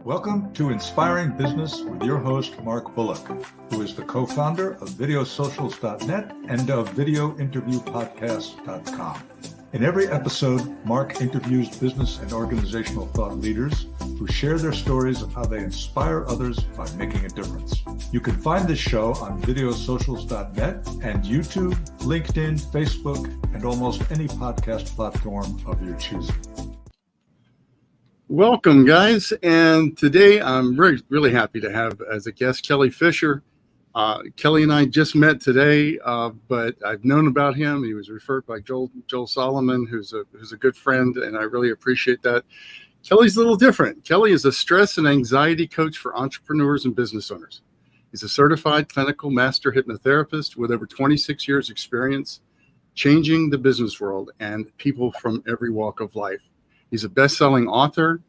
Welcome to Inspiring Business with your host, Mark Bullock, who is the co-founder of videosocials.net and of videointerviewpodcast.com. In every episode, Mark interviews business and organizational thought leaders who share their stories of how they inspire others by making a difference. You can find this show on videosocials.net and YouTube, LinkedIn, Facebook, and almost any podcast platform of your choosing. Welcome, guys. And today I'm really happy to have as a guest Kelly Fisher. Kelly and I just met today, but I've known about him. He was referred by Joel Solomon, who's a good friend, and I really appreciate that. Kelly's a little different. Kelly is a stress and anxiety coach for entrepreneurs and business owners. He's a certified clinical master hypnotherapist with over 26 years experience changing the business world and people from every walk of life. He's a best-selling author.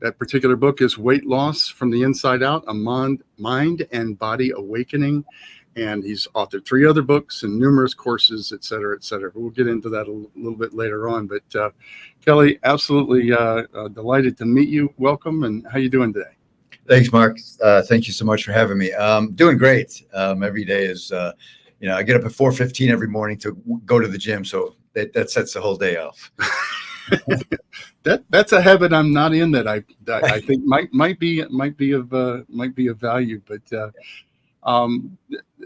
That particular book is Weight Loss from the Inside Out, A Mind and Body Awakening. And he's authored 3 other books and numerous courses, et cetera, et cetera. We'll get into that a little bit later on. But Kelly, absolutely delighted to meet you. Welcome. And how you doing today? Thanks, Mark. Thank you so much for having me. Doing great. Every day is, I get up at 4:15 every morning to go to the gym. So that sets the whole day off. That's a habit I'm not in that I think might be of value. But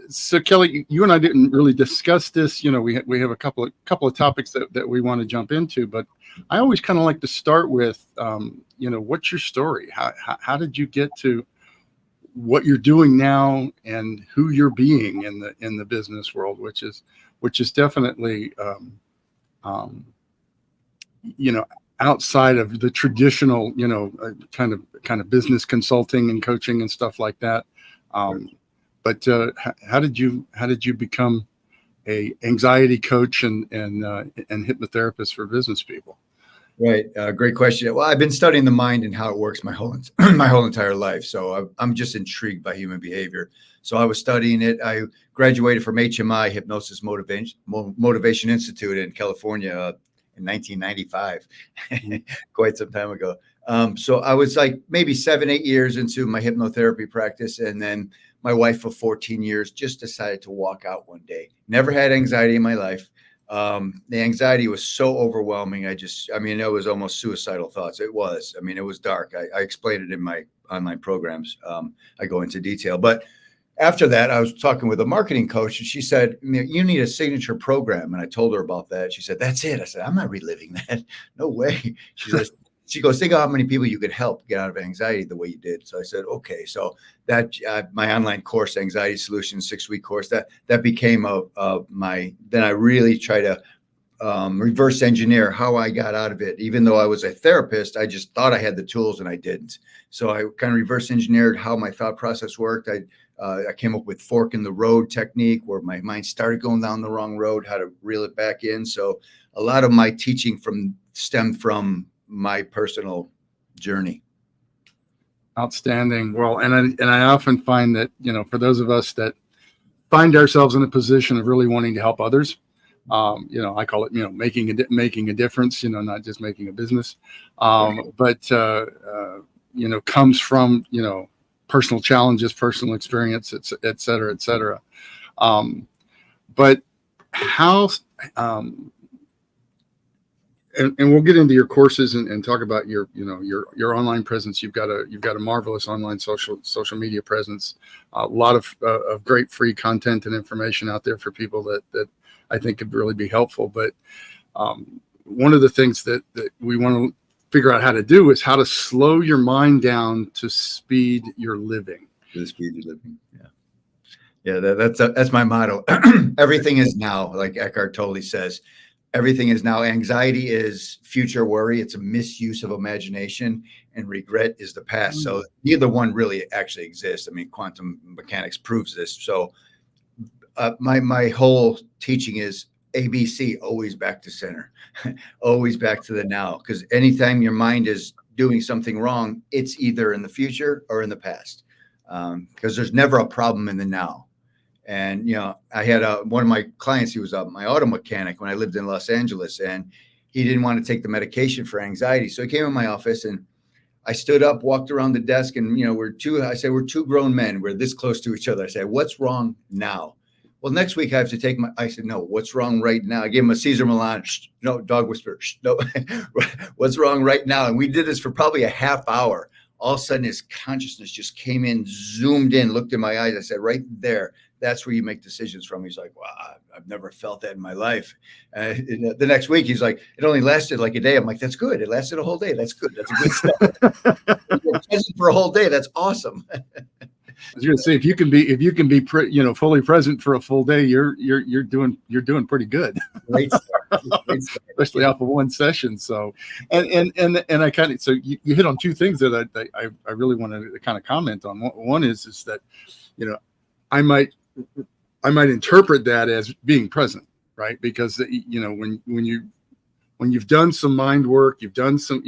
so Kelly, you and I didn't really discuss this. We have a couple of topics that we want to jump into, but I always kind of like to start with what's your story? How did you get to what you're doing now and who you're being in the business world, which is definitely outside of the traditional, kind of business consulting and coaching and stuff like that. But how did you become a anxiety coach and hypnotherapist for business people? Right. Great question. Well, I've been studying the mind and how it works my whole entire life. So I'm just intrigued by human behavior. So I was studying it. I graduated from HMI, Hypnosis Motivation Institute in California, in 1995, quite some time ago. So I was like maybe 7-8 years into my hypnotherapy practice. And then my wife for 14 years just decided to walk out one day. Never had anxiety in my life. The anxiety was so overwhelming. it was almost suicidal thoughts. It was dark. I explained it in my online programs. I go into detail, but after that, I was talking with a marketing coach and she said, you need a signature program. And I told her about that. She said, that's it. I said, I'm not reliving that. No way. She goes, think of how many people you could help get out of anxiety the way you did. So I said, okay. So that my online course, Anxiety Solutions, 6-week course, that became then I really try to reverse engineer how I got out of it. Even though I was a therapist, I just thought I had the tools and I didn't. So I kind of reverse engineered how my thought process worked. I came up with fork in the road technique where my mind started going down the wrong road, how to reel it back in. So a lot of my teaching stemmed from my personal journey. Outstanding. Well, and I often find that, for those of us that find ourselves in a position of really wanting to help others, I call it, making a difference, not just making a business, but comes from, personal challenges, personal experience, et cetera, et cetera. But how, and we'll get into your courses and talk about your online presence. You've got a marvelous online social media presence, a lot of great free content and information out there for people that I think could really be helpful. But one of the things that we want to figure out how to do is how to slow your mind down to speed your living. To the speed you're living. Yeah. That's my motto. Everything is now, like Eckhart Tolle says. Everything is now. Anxiety is future worry. It's a misuse of imagination, and regret is the past. So neither one really actually exists. Quantum mechanics proves this. So my whole teaching is ABC, always back to center, always back to the now. Because anytime your mind is doing something wrong, it's either in the future or in the past. Because there's never a problem in the now. And, I had one of my clients, he was my auto mechanic when I lived in Los Angeles, and he didn't want to take the medication for anxiety. So he came in my office and I stood up, walked around the desk, and I said, we're two grown men. We're this close to each other. I said, what's wrong now? Well, next week I have to take I said, no, what's wrong right now? I gave him a Caesar Milan. Shh, no, dog whisperer. Shh, no, what's wrong right now? And we did this for probably a half hour. All of a sudden his consciousness just came in, zoomed in, looked in my eyes. I said, right there, that's where you make decisions from. He's like, wow, I've never felt that in my life. The next week, he's like, it only lasted like a day. I'm like, that's good. It lasted a whole day. That's good. That's a good step. You're present for a whole day. That's awesome. I was going to say, if you can be fully present for a full day, you're doing pretty good. Great start. Especially off of one session. So, and I kind of, so you hit on two things that I really want to kind of comment on. One is that, I might interpret that as being present, right? Because when you've done some mind work, you've done some,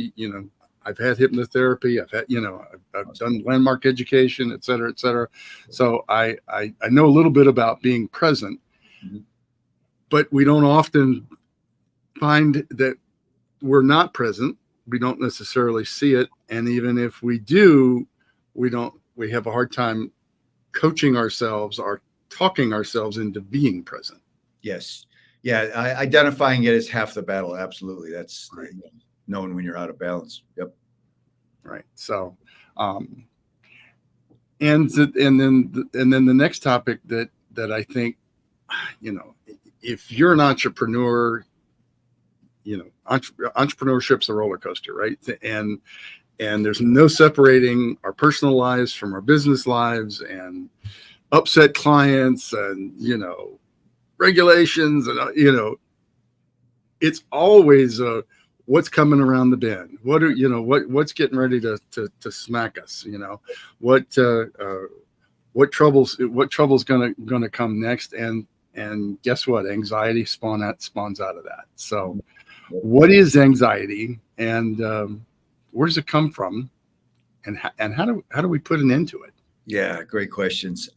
I've had hypnotherapy, I've done landmark education, et cetera, et cetera. So I know a little bit about being present, but we don't often find that we're not present. We don't necessarily see it. And even if we do, we have a hard time coaching ourselves or talking ourselves into being present. Yes. Yeah. Identifying it as half the battle. Absolutely. That's right. Knowing when you're out of balance. Yep. Right. So, and then the next topic that I think, if you're an entrepreneur, entrepreneurship's a roller coaster, right? And there's no separating our personal lives from our business lives, and upset clients and, regulations and, it's always what's coming around the bend. What's getting ready to smack us? What trouble's gonna come next? And guess what? Anxiety spawns out of that. So, what is anxiety, and where does it come from, and how do we put an end to it? Yeah, great questions.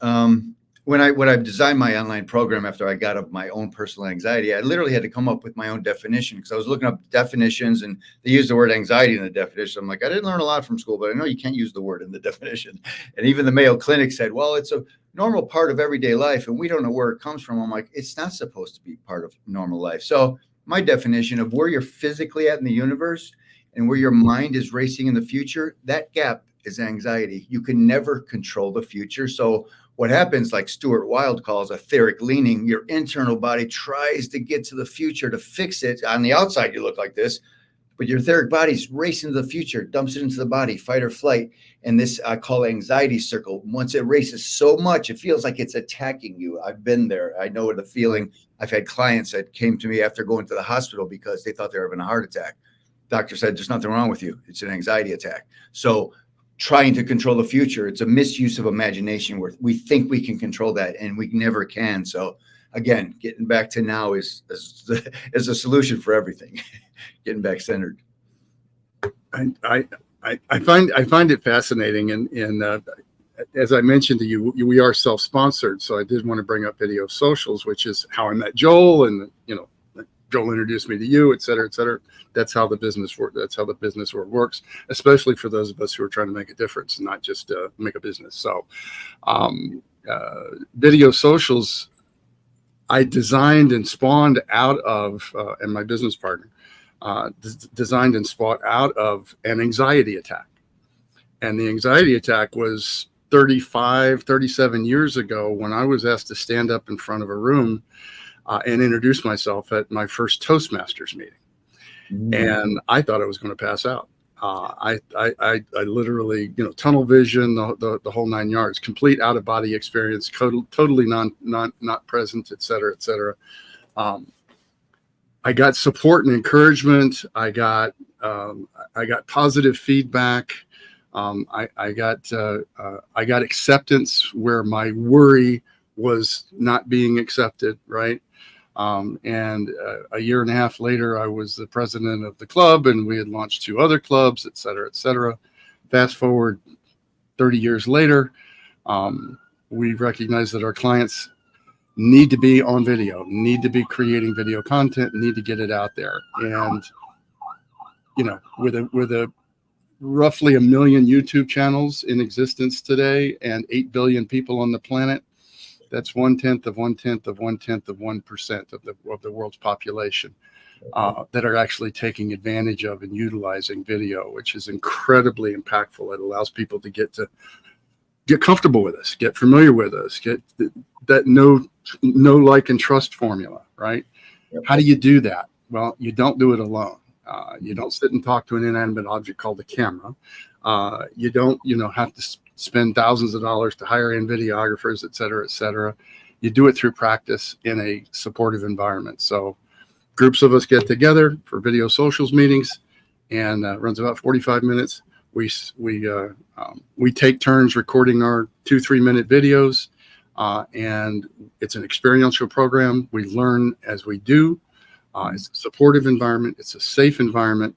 When I designed my online program after I got up my own personal anxiety, I literally had to come up with my own definition, because I was looking up definitions and they used the word anxiety in the definition. I'm like, I didn't learn a lot from school, but I know you can't use the word in the definition. And even the Mayo Clinic said, well, it's a normal part of everyday life and we don't know where it comes from. I'm like, it's not supposed to be part of normal life. So my definition of where you're physically at in the universe and where your mind is racing in the future, that gap is anxiety. You can never control the future. So what happens, like Stuart Wilde calls etheric leaning, your internal body tries to get to the future to fix it. On the outside, you look like this, but your etheric body's racing to the future, dumps it into the body, fight or flight. And this I call anxiety circle. Once it races so much, it feels like it's attacking you. I've been there. I know the feeling. I've had clients that came to me after going to the hospital because they thought they were having a heart attack. Doctor said, there's nothing wrong with you. It's an anxiety attack. So trying to control the future, it's a misuse of imagination where we think we can control that and we never can. So again, getting back to now is a solution for everything. Getting back centered. I find it fascinating, and as I mentioned to you, we are self-sponsored, so I did want to bring up Video Socials, which is how I met Joel, and Joel introduced me to you, et cetera, et cetera. That's how the business work. That's how the business world works, especially for those of us who are trying to make a difference, not just make a business. So, Video Socials, I designed and spawned out of, and my business partner designed and spawned out of an anxiety attack. And the anxiety attack was 37 years ago when I was asked to stand up in front of a room and introduce myself at my first Toastmasters meeting. And I thought I was going to pass out. I literally, tunnel vision, the whole 9 yards, complete out of body experience, totally not present, et cetera, et cetera. I got support and encouragement. I got positive feedback. I got acceptance where my worry was not being accepted. Right. And a year and a half later, I was the president of the club, and we had launched 2 other clubs, et cetera, et cetera. Fast forward 30 years later, we recognize that our clients need to be on video, need to be creating video content, need to get it out there. And, with a roughly 1 million YouTube channels in existence today and 8 billion people on the planet. That's 1/10 of 1/10 of 1/10 of 1% of the world's population that are actually taking advantage of and utilizing video, which is incredibly impactful. It allows people to get comfortable with us, get familiar with us, get that know, like, and trust formula, right? Yep. How do you do that? Well, you don't do it alone. You don't sit and talk to an inanimate object called a camera. You don't, have to spend thousands of dollars to hire in videographers, et cetera, et cetera. You do it through practice in a supportive environment. So groups of us get together for video socials meetings, and runs about 45 minutes. We take turns recording our 2-3 minute videos, and it's an experiential program. We learn as we do. It's a supportive environment. It's a safe environment.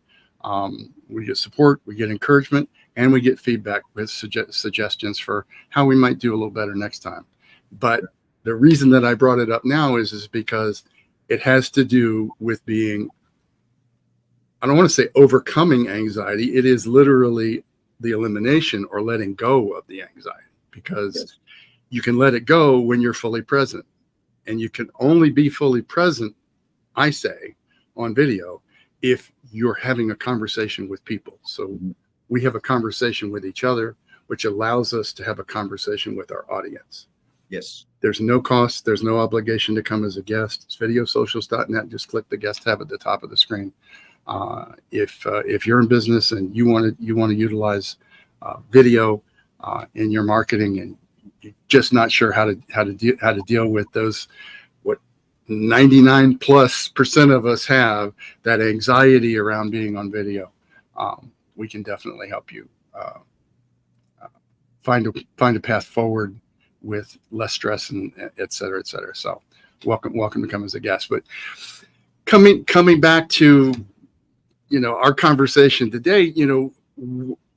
We get support, we get encouragement, and we get feedback with suggestions for how we might do a little better next time. But the reason that I brought it up now is because it has to do with being, I don't want to say overcoming anxiety. It is literally the elimination or letting go of the anxiety, because you can let it go when you're fully present. And you can only be fully present, I say, on video if you're having a conversation with people. So we have a conversation with each other, which allows us to have a conversation with our audience. Yes. There's no cost. There's no obligation to come as a guest. It's videosocials.net. Just click the guest tab at the top of the screen. If you're in business and you want to utilize video in your marketing, and you're just not sure how to deal with those, what 99+% of us have, that anxiety around being on video, we can definitely help you find a path forward with less stress and et cetera, et cetera. So welcome to come as a guest. But coming back to, our conversation today,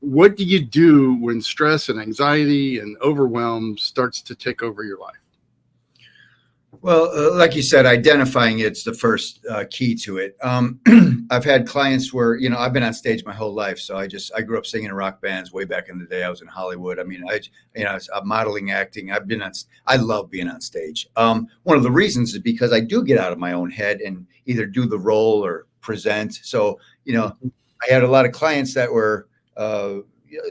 what do you do when stress and anxiety and overwhelm starts to take over your life? Well, like you said, identifying it's the first key to it. I've had clients where, I've been on stage my whole life. So I grew up singing in rock bands way back in the day. I was in Hollywood. I mean, I was modeling, acting. I love being on stage. One of the reasons is because I do get out of my own head and either do the role or present. So, I had a lot of clients that were,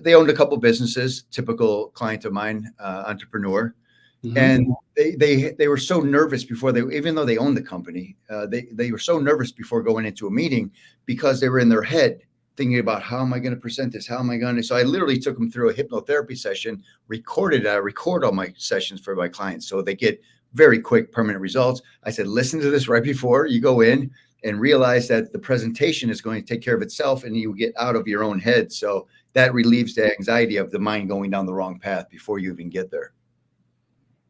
they owned a couple businesses, typical client of mine, entrepreneur. Mm-hmm. And they were so nervous before even though they owned the company, they were so nervous before going into a meeting because they were in their head thinking about, how am I going to present this? How am I going to? So I literally took them through a hypnotherapy session, I record all my sessions for my clients, so they get very quick, permanent results. I said, listen to this right before you go in and realize that the presentation is going to take care of itself and you get out of your own head. So that relieves the anxiety of the mind going down the wrong path before you even get there.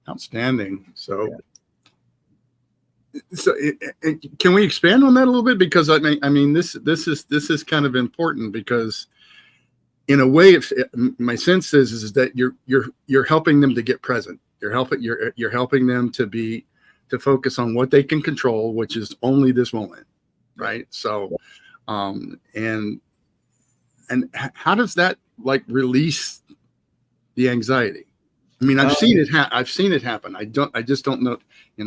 Outstanding. So can we expand on that a little bit? Because I mean, this is kind of important, because in a way, my sense is that you're helping them to get present. You're helping them to focus on what they can control, which is only this moment, right? So, and how does that release the anxiety? I mean, I've seen it happen. I just don't know.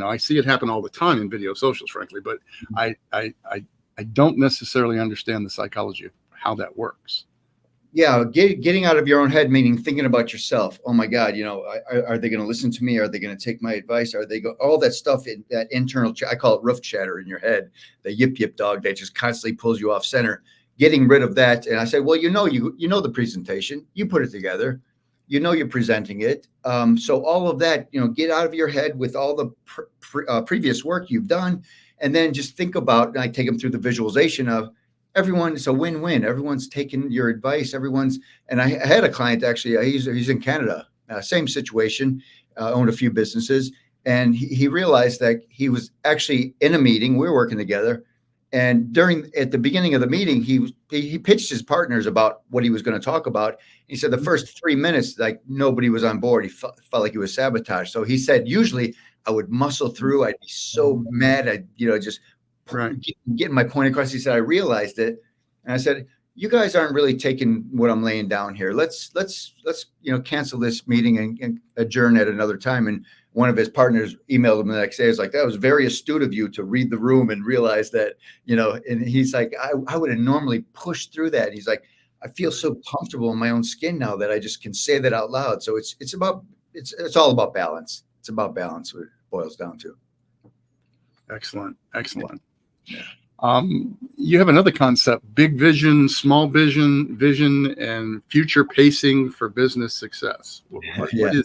I see it happen all the time in video socials, frankly, but I don't necessarily understand the psychology of how that works. Yeah, getting out of your own head, meaning thinking about yourself. Oh my God, are they going to listen to me? Are they going to take my advice? All that stuff, that internal, I call it roof chatter in your head, the yip dog that just constantly pulls you off center. Getting rid of that, and I said, well, you know the presentation, you put it together. You're presenting it. So all of that, get out of your head with all the previous work you've done. And then just think about, and I take them through the visualization of everyone. It's a win-win. Everyone's taking your advice. And I had a client, actually, he's in Canada, same situation, owned a few businesses. And he realized that he was actually in a meeting. We were working together. And at the beginning of the meeting, he pitched his partners about what he was going to talk about. He said the first 3 minutes, nobody was on board. He felt like he was sabotaged. So he said, usually I would muscle through. I'd be so mad. I'd, just getting my point across. He said, I realized it. And I said, you guys aren't really taking what I'm laying down here. Let's cancel this meeting and adjourn at another time. And one of his partners emailed him the next day. It's like, that was very astute of you to read the room and realize that, and he's like, I would have normally pushed through that. And he's like, I feel so comfortable in my own skin now that I just can say that out loud. So it's all about balance. It's about balance, what it boils down to. Excellent. Yeah. You have another concept: big vision, small vision, and future pacing for business success. What is that?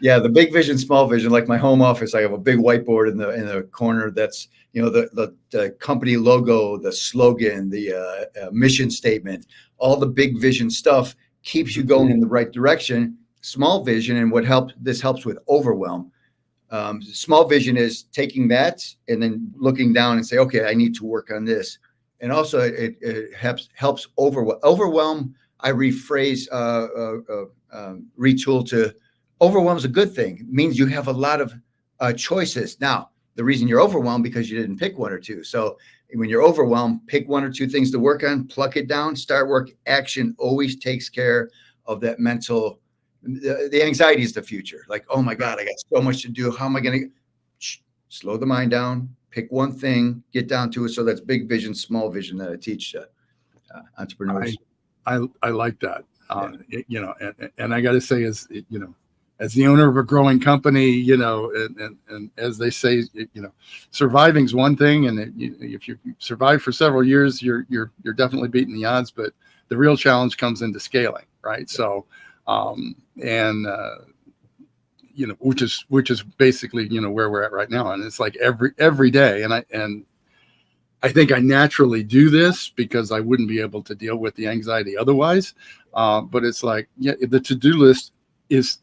Yeah, the big vision, small vision. Like my home office, I have a big whiteboard in the corner. That's the company logo, the slogan, the mission statement. All the big vision stuff keeps you going in the right direction. Small vision, and this helps with overwhelm. Small vision is taking that and then looking down and say, okay, I need to work on this. And also it helps overwhelm. I rephrase, retool to overwhelm is a good thing. It means you have a lot of choices. Now, the reason you're overwhelmed because you didn't pick one or two. So when you're overwhelmed, pick one or two things to work on, pluck it down, start work. Action always takes care of that mental. The anxiety is the future. Like, oh my God, I got so much to do. How am I going to slow the mind down, pick one thing, get down to it. So that's big vision, small vision that I teach entrepreneurs. I like that. And I got to say, as the owner of a growing company, and as they say, surviving's one thing. And if you survive for several years, you're definitely beating the odds, but the real challenge comes into scaling. Right. So, which is basically, where we're at right now. And it's like every day. And I think I naturally do this because I wouldn't be able to deal with the anxiety otherwise. But it's like, the to-do list is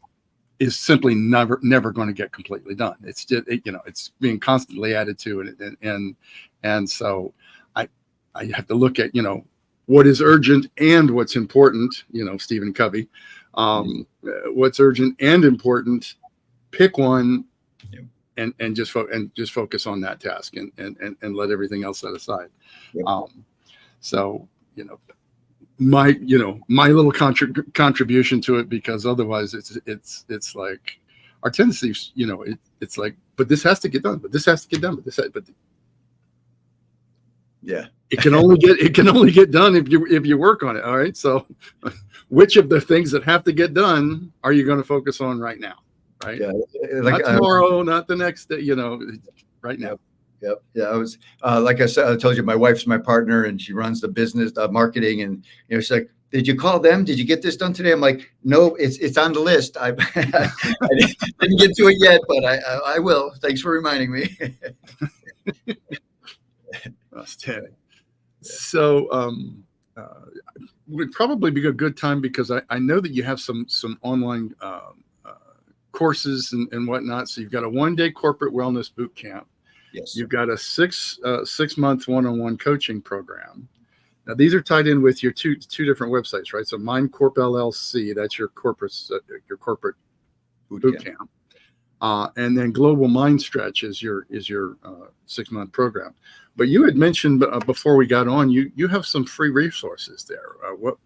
simply never going to get completely done. It's just, it's being constantly added to it. And so I have to look at, what is urgent and what's important, Stephen Covey. What's urgent and important, pick one and just focus on that task and let everything else set aside. So my little contribution to it, because otherwise it's like our tendency, it's like, but this has to get done, but this has to get done, but yeah, it can only get done if you work on it. All right. So which of the things that have to get done are you going to focus on right now? Right. Yeah. Not tomorrow, not the next day, right now. Yep. Yeah. I was, like I said, I told you, my wife's my partner and she runs the business, marketing. And, she's like, did you call them? Did you get this done today? I'm like, no, it's on the list. I didn't get to it yet, but I will. Thanks for reminding me. Outstanding. So, would probably be a good time because I know that you have some online courses and whatnot. So you've got a 1-day corporate wellness boot camp. Yes. You've got a 6-month one-on-one coaching program. Now these are tied in with your two different websites, right? So Mind Corp LLC, that's your corporate boot camp. And then Global Mind Stretch is your 6-month program. But you had mentioned before we got on, you have some free resources there. What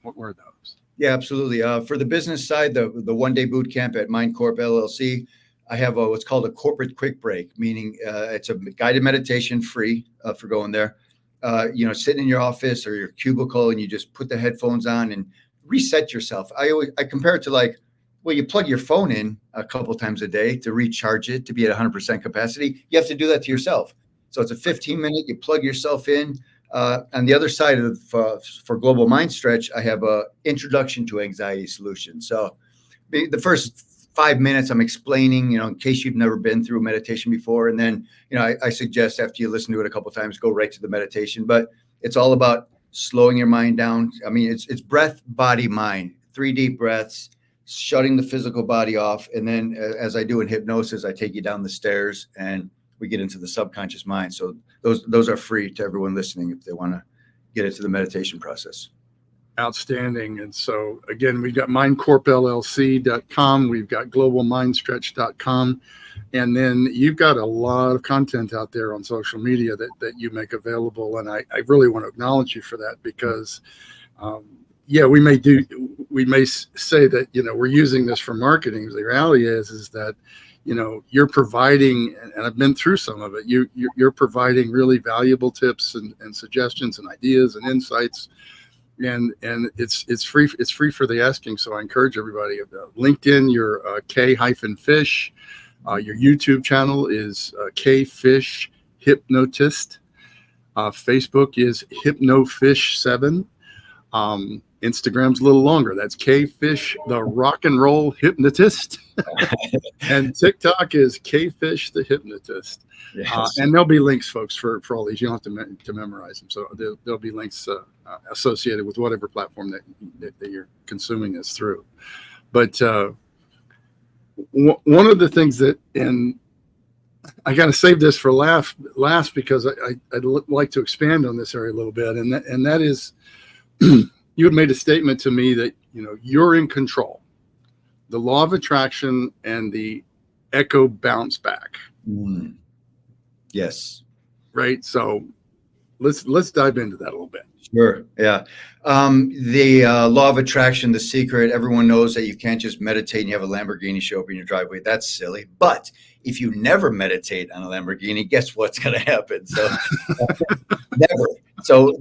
were those? Yeah, absolutely. For the business side, the 1-day boot camp at Mind Corp LLC, I have what's called a corporate quick break, meaning it's a guided meditation, free for going there. Sitting in your office or your cubicle, and you just put the headphones on and reset yourself. I compare it to like, well, you plug your phone in a couple times a day to recharge it to be at 100% capacity. You have to do that to yourself. So it's a 15-minute, you plug yourself in. On the other side of for Global Mind Stretch, I have a introduction to anxiety solutions. So the first 5 minutes, I'm explaining, in case you've never been through meditation before. And then, I suggest after you listen to it a couple of times, go right to the meditation. But it's all about slowing your mind down. I mean, it's breath, body, mind, 3 deep breaths, shutting the physical body off. And then as I do in hypnosis, I take you down the stairs and we get into the subconscious mind. So those are free to everyone listening if they want to get into the meditation process. Outstanding. And so again, we've got mindcorpllc.com, we've got globalmindstretch.com, and then you've got a lot of content out there on social media that you make available. And I really want to acknowledge you for that, because yeah, we may say that, we're using this for marketing. The reality is that, you're providing, and I've been through some of it, you're providing really valuable tips and suggestions and ideas and insights. And it's free for the asking. So I encourage everybody. LinkedIn, you're K-Fish. Your YouTube channel is K-Fish Hypnotist. Facebook is HypnoFish7. Instagram's a little longer. That's K-Fish, the rock and roll hypnotist. And TikTok is K-Fish, the hypnotist. Yes. And there'll be links, folks, for all these. You don't have to memorize them. So there'll be links associated with whatever platform that you're consuming this through. But one of the things that, and I got to save this for last because I'd like to expand on this area a little bit, and that is, you had made a statement to me that you're in control. The law of attraction and the echo bounce back. Mm. Yes. Right. So let's dive into that a little bit. Sure. Yeah. The law of attraction, the secret, everyone knows that you can't just meditate and you have a Lamborghini show up in your driveway. That's silly. But if you never meditate on a Lamborghini, guess what's going to happen? So never. So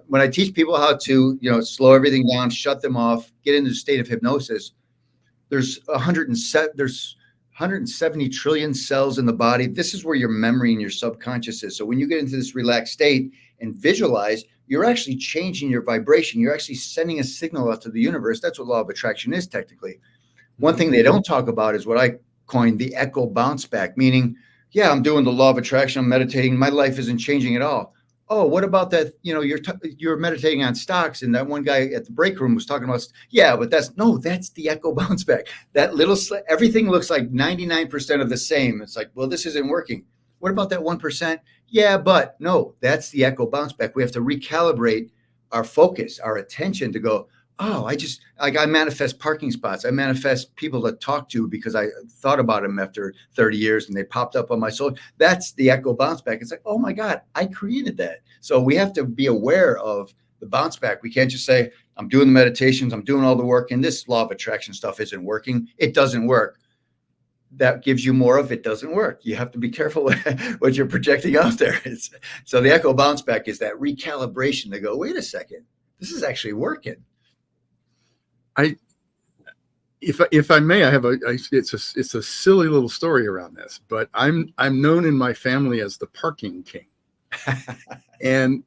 when I teach people how to, slow everything down, shut them off, get into a state of hypnosis, there's 170 trillion cells in the body. This is where your memory and your subconscious is. So when you get into this relaxed state and visualize, you're actually changing your vibration. You're actually sending a signal out to the universe. That's what law of attraction is technically. One thing they don't talk about is what I coined the echo bounce back, meaning, yeah, I'm doing the law of attraction. I'm meditating. My life isn't changing at all. Oh, what about that? You're meditating on stocks, and that one guy at the break room was talking about, yeah, but that's the echo bounce back. That little, everything looks like 99% of the same. It's like, well, this isn't working. What about that 1%? Yeah, but no, that's the echo bounce back. We have to recalibrate our focus, our attention to go, oh, I manifest parking spots. I manifest people to talk to because I thought about them after 30 years and they popped up on my soul. That's the echo bounce back. It's like, oh my God, I created that. So we have to be aware of the bounce back. We can't just say, I'm doing the meditations, I'm doing all the work, and this law of attraction stuff isn't working. It doesn't work. That gives you more of it doesn't work. You have to be careful what you're projecting out there. So the echo bounce back is that recalibration to go, wait a second, this is actually working. If I may, it's a silly little story around this, but I'm known in my family as the parking king, and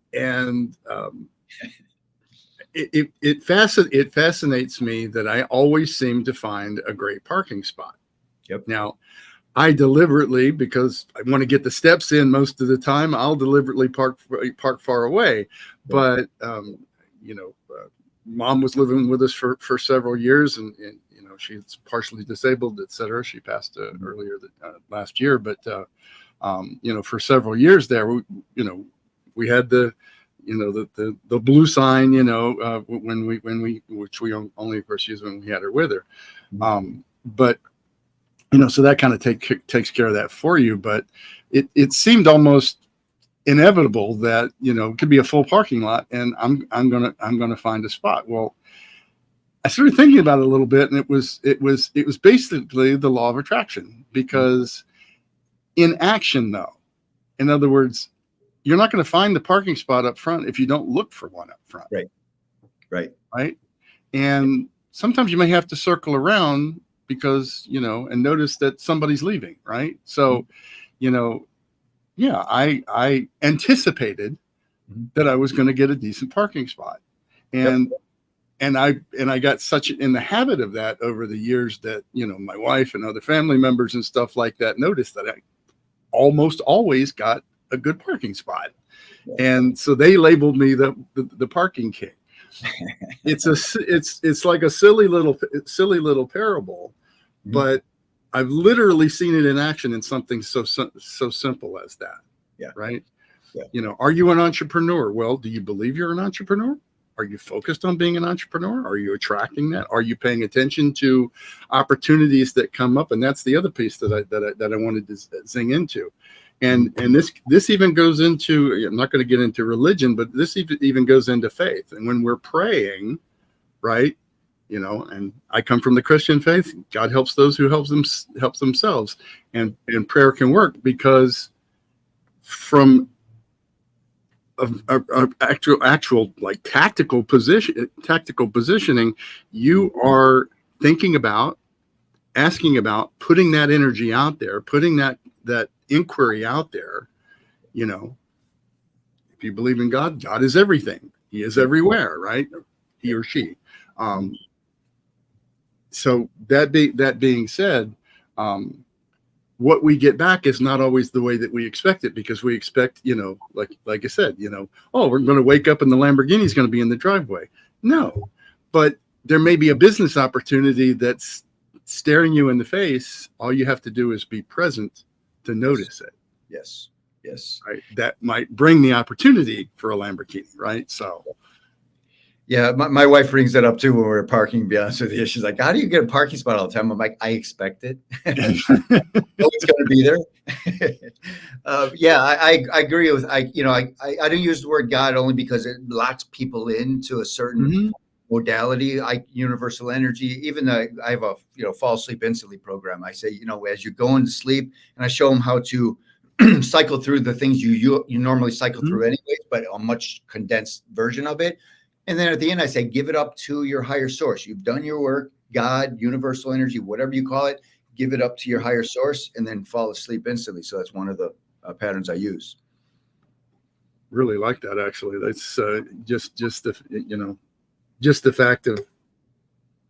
it fascinates me that I always seem to find a great parking spot. Yep. Now, I deliberately, because I want to get the steps in most of the time, I'll deliberately park far away, but Mom was living with us for several years, and she's partially disabled, et cetera. She passed earlier last year, but for several years there, we had the blue sign, which we only of course used when we had her with her, but so that kind of takes care of that for you. But it seemed almost inevitable that it could be a full parking lot, and I'm gonna find a spot. Well, I started thinking about it a little bit, and it was basically the law of attraction, because in action, though, in other words, you're not going to find the parking spot up front if you don't look for one up front. Right. And sometimes you may have to circle around because and notice that somebody's leaving. Right. So, I anticipated that I was going to get a decent parking spot, and I got such in the habit of that over the years that my wife and other family members and stuff like that noticed that I almost always got a good parking spot, and so they labeled me the parking king. It's like a silly little parable, but I've literally seen it in action in something so simple as that. Yeah. Right. Yeah. Are you an entrepreneur? Well, do you believe you're an entrepreneur? Are you focused on being an entrepreneur? Are you attracting that? Are you paying attention to opportunities that come up? And that's the other piece that I wanted to zing into. And this even goes into, I'm not going to get into religion, but this even goes into faith. And when we're praying, right, and I come from the Christian faith, God helps those who helps themselves. And prayer can work because from actual like tactical positioning, you are thinking about, asking about, putting that energy out there, putting that inquiry out there. If you believe in God, God is everything. He is everywhere, right? He or she. So that being said, what we get back is not always the way that we expect it, because we expect, like I said, oh, we're going to wake up and the Lamborghini is going to be in the driveway. No, but there may be a business opportunity that's staring you in the face. All you have to do is be present to notice it. Yes. Right. That might bring the opportunity for a Lamborghini, right? So. Yeah, my wife brings that up too when we're parking, to be honest with you. She's like, how do you get a parking spot all the time? I'm like, I expect it. It's going to be there. I agree with, I don't use the word God only because it locks people into a certain modality, universal energy. Even I have a, fall asleep instantly program. I say, as you go into sleep, and I show them how to cycle through the things you normally cycle through anyways, but a much condensed version of it. And then at the end, I say, give it up to your higher source. You've done your work, God, universal energy, whatever you call it, give it up to your higher source and then fall asleep instantly. So that's one of the patterns I use. Really like that, actually. That's just the fact of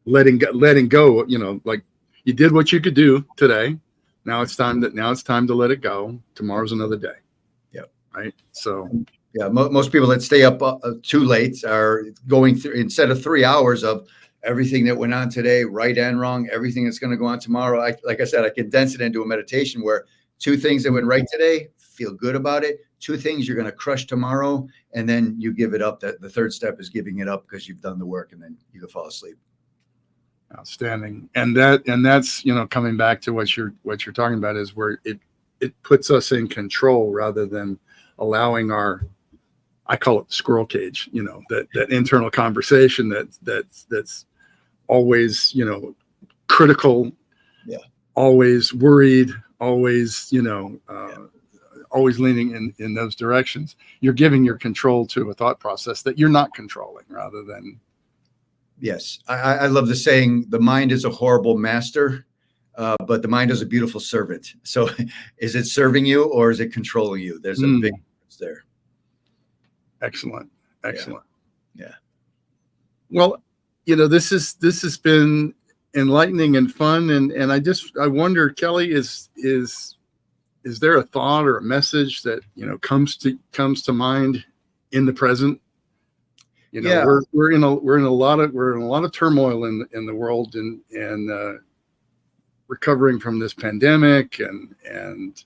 letting go, like you did what you could do today. Now it's time to let it go. Tomorrow's another day. Yep. Right. So. Yeah, most people that stay up too late are going through, instead of 3 hours of everything that went on today, right and wrong, everything that's going to go on tomorrow. Like I said, I condense it into a meditation where 2 things that went right today, feel good about it. 2 things you're going to crush tomorrow, and then you give it up. That the third step is giving it up because you've done the work, and then you can fall asleep. Outstanding. And that's coming back to what you're talking about is where it puts us in control rather than allowing I call it the squirrel cage, that internal conversation that's always, critical, always worried, always, always leaning in those directions. You're giving your control to a thought process that you're not controlling rather than. Yes. I love the saying, the mind is a horrible master, but the mind is a beautiful servant. So is it serving you or is it controlling you? There's a big difference there. Excellent. Yeah. Well, this has been enlightening and fun. And I wonder, Kelly, is there a thought or a message that, comes to mind in the present? We're in a lot of turmoil in the world and recovering from this pandemic and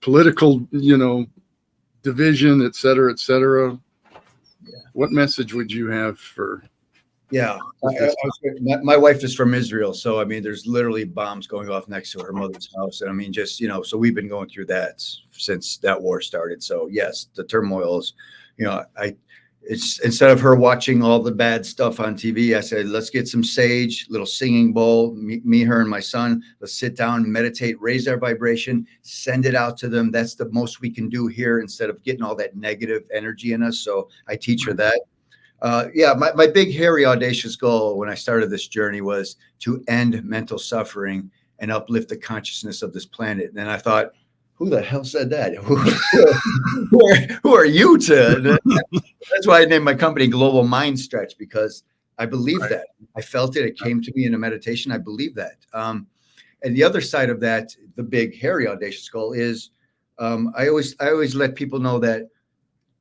political, division, et cetera, et cetera. What message would you have for? Yeah, my wife is from Israel, so there's literally bombs going off next to her mother's house, and so we've been going through that since that war started. So yes, the turmoil is, it's instead of her watching all the bad stuff on TV, I said, let's get some sage, little singing bowl, me, her, and my son. Let's sit down, meditate, raise our vibration, send it out to them. That's the most we can do here instead of getting all that negative energy in us. So I teach her that. My big, hairy, audacious goal when I started this journey was to end mental suffering and uplift the consciousness of this planet. And then I thought, who the hell said that? Who are you to? That's why I named my company Global Mind Stretch, because I believe that. I felt it. It came to me in a meditation. I believe that. And the other side of that, the big, hairy, audacious goal is I always let people know that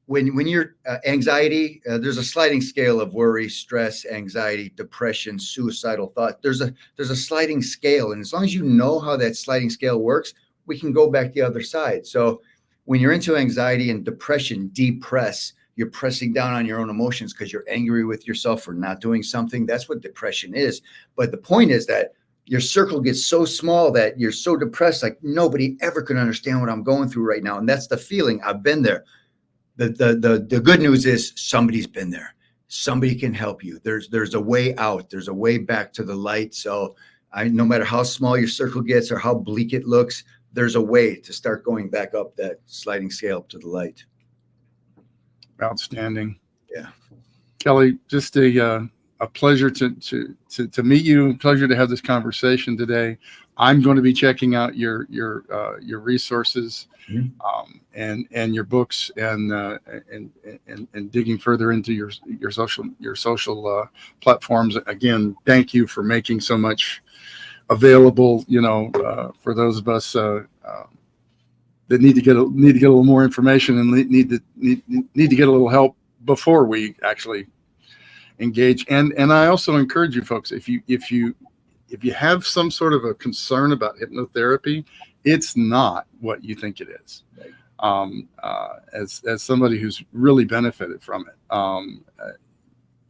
when you're anxiety, there's a sliding scale of worry, stress, anxiety, depression, suicidal thought. There's a sliding scale. And as long as you know how that sliding scale works, we can go back the other side. So when you're into anxiety and depression, depress, you're pressing down on your own emotions because you're angry with yourself for not doing something. That's what depression is. But the point is that your circle gets so small that you're so depressed, like nobody ever can understand what I'm going through right now. And that's the feeling. I've been there. The good news is somebody's been there. Somebody can help you. There's a way out. There's a way back to the light. So no matter how small your circle gets or how bleak it looks, there's a way to start going back up that sliding scale up to the light. Outstanding. Yeah. Kelly, just a pleasure to meet you. Pleasure to have this conversation today. I'm going to be checking out your resources, and your books, and digging further into your social platforms. Again, thank you for making so much available. For those of us that need to get a little more information and need to get a little help before we actually engage. And I also encourage you folks, if you have some sort of a concern about hypnotherapy, it's not what you think it is. As somebody who's really benefited from it,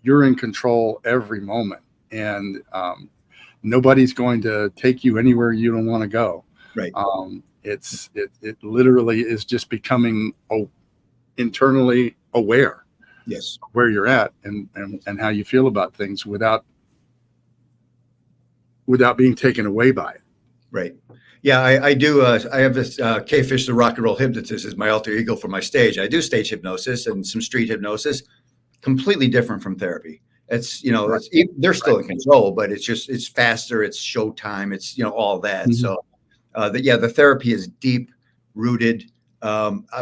you're in control every moment, and nobody's going to take you anywhere you don't want to go. Right. It literally is just becoming internally aware. Yes. Where you're at and how you feel about things without being taken away by it. Right. Yeah, I do. I have this K-Fish, the rock and roll hypnotist, is my alter ego for my stage. I do stage hypnosis and some street hypnosis, completely different from therapy. It's, they're still in control, but it's faster. It's showtime. It's, all that. Mm-hmm. So the therapy is deep rooted.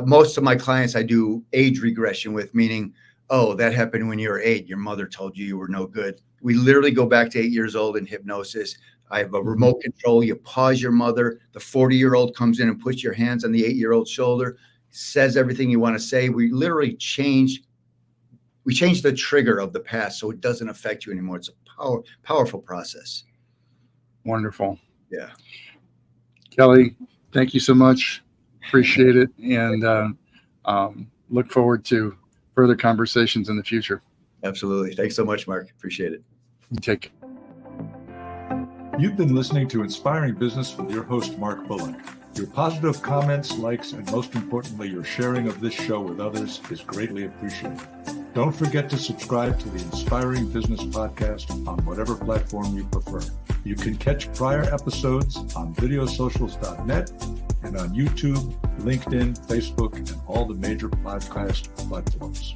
Most of my clients I do age regression with, meaning, oh, that happened when you were 8. Your mother told you were no good. We literally go back to 8 years old in hypnosis. I have a remote control. You pause your mother. The 40-year-old comes in and puts your hands on the 8-year-old shoulder, says everything you want to say. We literally change the trigger of the past so it doesn't affect you anymore. It's a powerful process. Wonderful. Yeah. Kelly, thank you so much. Appreciate it. And look forward to further conversations in the future. Absolutely. Thanks so much, Mark. Appreciate it. Take care. You've been listening to Inspiring Business with your host, Mark Bullock. Your positive comments, likes, and most importantly, your sharing of this show with others is greatly appreciated. Don't forget to subscribe to the Inspiring Business Podcast on whatever platform you prefer. You can catch prior episodes on videosocials.net and on YouTube, LinkedIn, Facebook, and all the major podcast platforms.